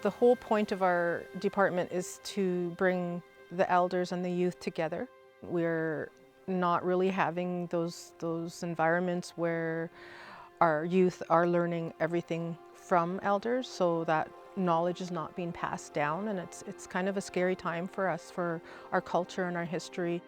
The whole point of our department is to bring the elders and the youth together. We're not really having those environments where our youth are learning everything from elders, so that knowledge is not being passed down, and it's kind of a scary time for us, for our culture and our history.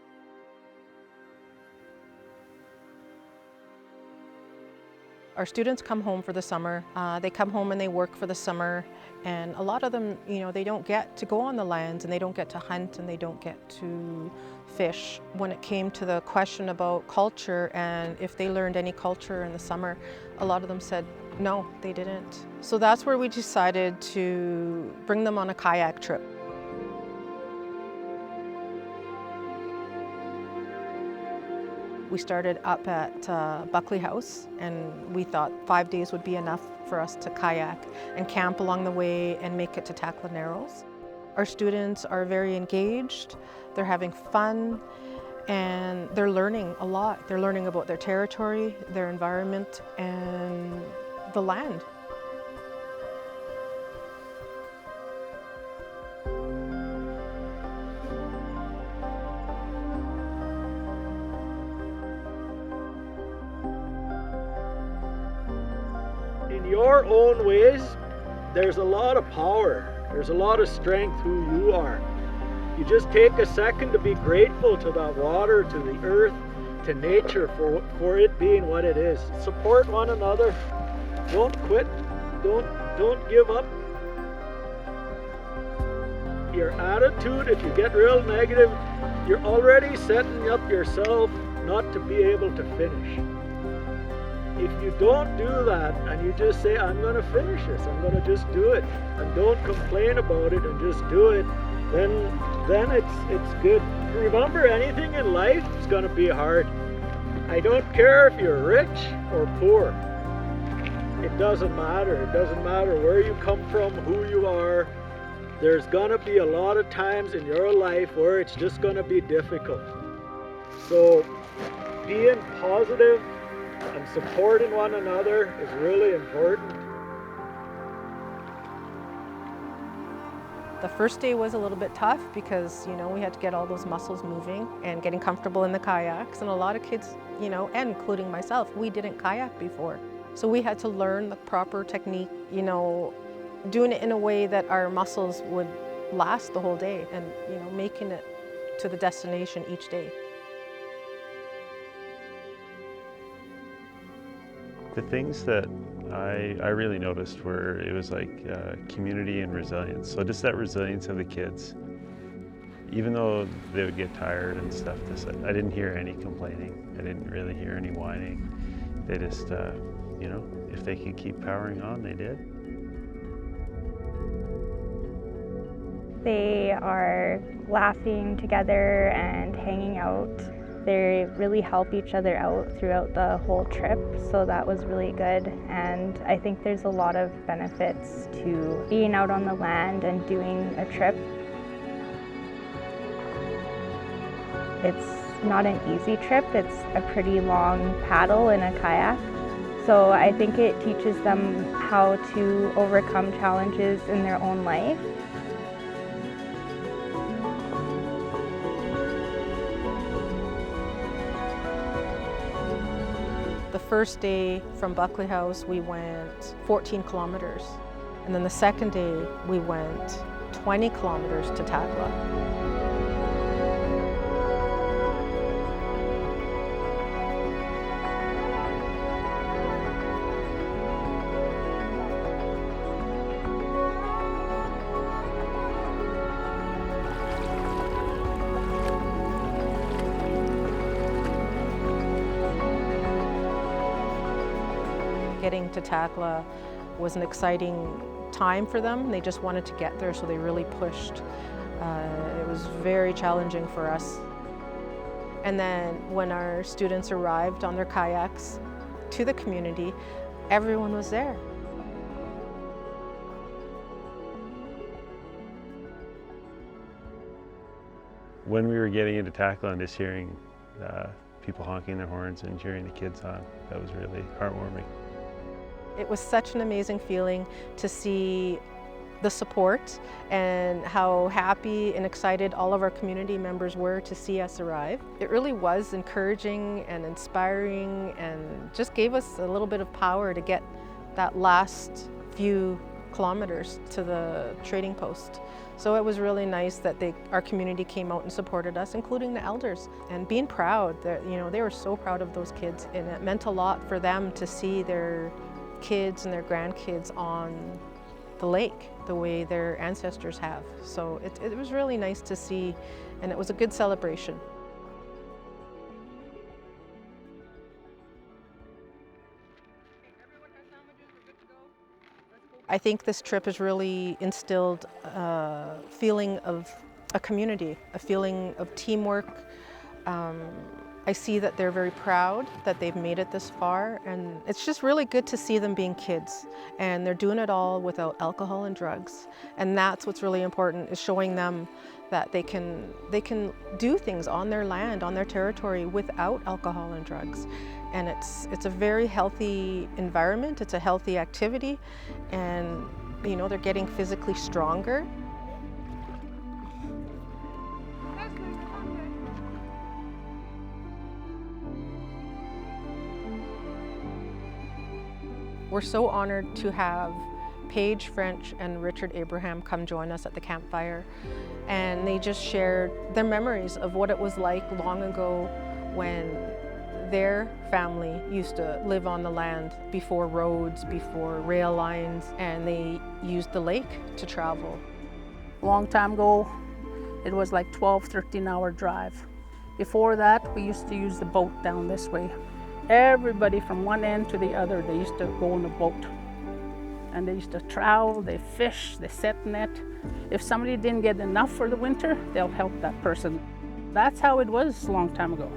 Our students come home for the summer. They come home and they work for the summer, and a lot of them, they don't get to go on the lands, and they don't get to hunt, and they don't get to fish. When it came to the question about culture and if they learned any culture in the summer, a lot of them said no, they didn't. So that's where we decided to bring them on a kayak trip. We started up at Buckley House, and we thought 5 days would be enough for us to kayak and camp along the way and make it to Takla Narrows. Our students are very engaged, they're having fun, and they're learning a lot. They're learning about their territory, their environment, and the land. In your own ways, there's a lot of power, there's a lot of strength who you are. You just take a second to be grateful to that water, to the earth, to nature for it being what it is. Support one another. Don't quit. Don't give up. Your attitude, if you get real negative, you're already setting up yourself not to be able to finish. If you don't do that and you just say, I'm going to finish this, I'm going to just do it, and don't complain about it and just do it, then it's good. Remember, anything in life is going to be hard. I don't care if you're rich or poor. It doesn't matter. It doesn't matter where you come from, who you are. There's going to be a lot of times in your life where it's just going to be difficult. So being positive and supporting one another is really important. The first day was a little bit tough because, we had to get all those muscles moving and getting comfortable in the kayaks. And a lot of kids, and including myself, we didn't kayak before. So we had to learn the proper technique, doing it in a way that our muscles would last the whole day, and, making it to the destination each day. The things that I really noticed were, it was like community and resilience. So just that resilience of the kids. Even though they would get tired and stuff, I didn't hear any complaining. I didn't really hear any whining. They just, if they could keep powering on, they did. They are laughing together and hanging out. They really help each other out throughout the whole trip, so that was really good. And I think there's a lot of benefits to being out on the land and doing a trip. It's not an easy trip. It's a pretty long paddle in a kayak. So I think it teaches them how to overcome challenges in their own life. The first day from Buckley House, we went 14 kilometers. And then the second day, we went 20 kilometers to Takla. Getting to Takla was an exciting time for them. They just wanted to get there, so they really pushed. It was very challenging for us. And then when our students arrived on their kayaks to the community, everyone was there. When we were getting into Takla and just hearing people honking their horns and cheering the kids on, that was really heartwarming. It was such an amazing feeling to see the support and how happy and excited all of our community members were to see us arrive. It really was encouraging and inspiring and just gave us a little bit of power to get that last few kilometers to the trading post. So it was really nice that our community came out and supported us, including the elders, and being proud. They were so proud of those kids, and it meant a lot for them to see their kids and their grandkids on the lake the way their ancestors have. So it was really nice to see, and it was a good celebration. I think this trip has really instilled a feeling of a community, a feeling of teamwork. I see that they're very proud that they've made it this far, and it's just really good to see them being kids, and they're doing it all without alcohol and drugs. And that's what's really important, is showing them that they can do things on their land, on their territory, without alcohol and drugs. And it's a very healthy environment, it's a healthy activity, and they're getting physically stronger. We're so honored to have Paige French and Richard Abraham come join us at the campfire, and they just shared their memories of what it was like long ago when their family used to live on the land before roads, before rail lines, and they used the lake to travel. A long time ago, it was like 12, 13-hour drive. Before that, we used to use the boat down this way. Everybody from one end to the other, they used to go on a boat. And they used to travel, they fish, they set net. If somebody didn't get enough for the winter, they'll help that person. That's how it was a long time ago.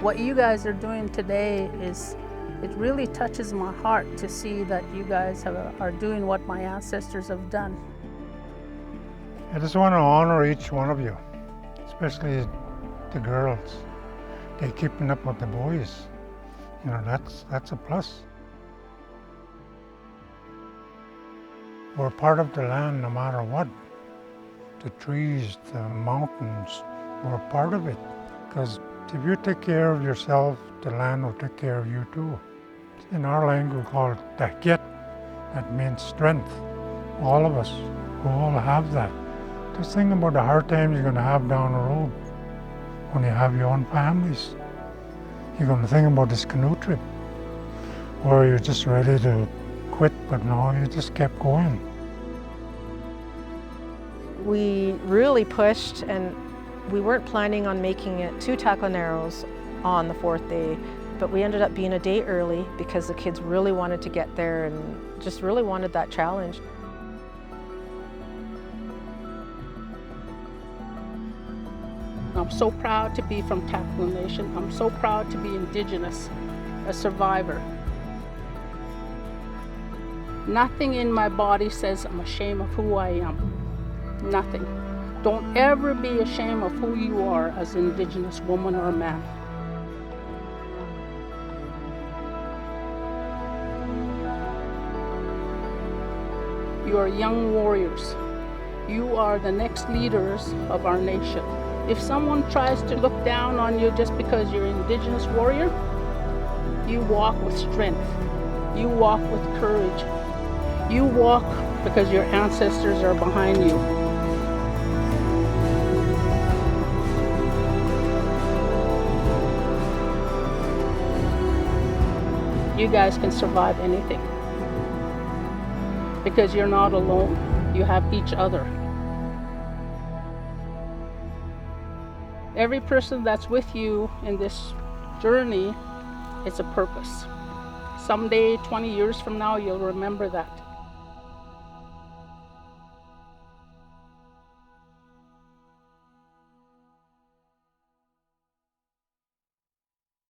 What you guys are doing today it really touches my heart to see that you guys are doing what my ancestors have done. I just want to honor each one of you, especially the girls. They're keeping up with the boys. That's a plus. We're part of the land no matter what. The trees, the mountains, we're part of it. Because if you take care of yourself, the land will take care of you too. In our language, we call it takla. That means strength. All of us, we all have that. Just think about the hard times you're going to have down the road when you have your own families. You're going to think about this canoe trip where you're just ready to quit, but no, you just kept going. We really pushed, and we weren't planning on making it to Takla Narrows on the 4th day, but we ended up being a day early because the kids really wanted to get there and just really wanted that challenge. I'm so proud to be from Takla Nation. I'm so proud to be Indigenous, a survivor. Nothing in my body says I'm ashamed of who I am. Nothing. Don't ever be ashamed of who you are as an Indigenous woman or man. You are young warriors. You are the next leaders of our nation. If someone tries to look down on you just because you're an Indigenous warrior, you walk with strength. You walk with courage. You walk because your ancestors are behind you. You guys can survive anything because you're not alone. You have each other. Every person that's with you in this journey, it's a purpose. Someday, 20 years from now, you'll remember that.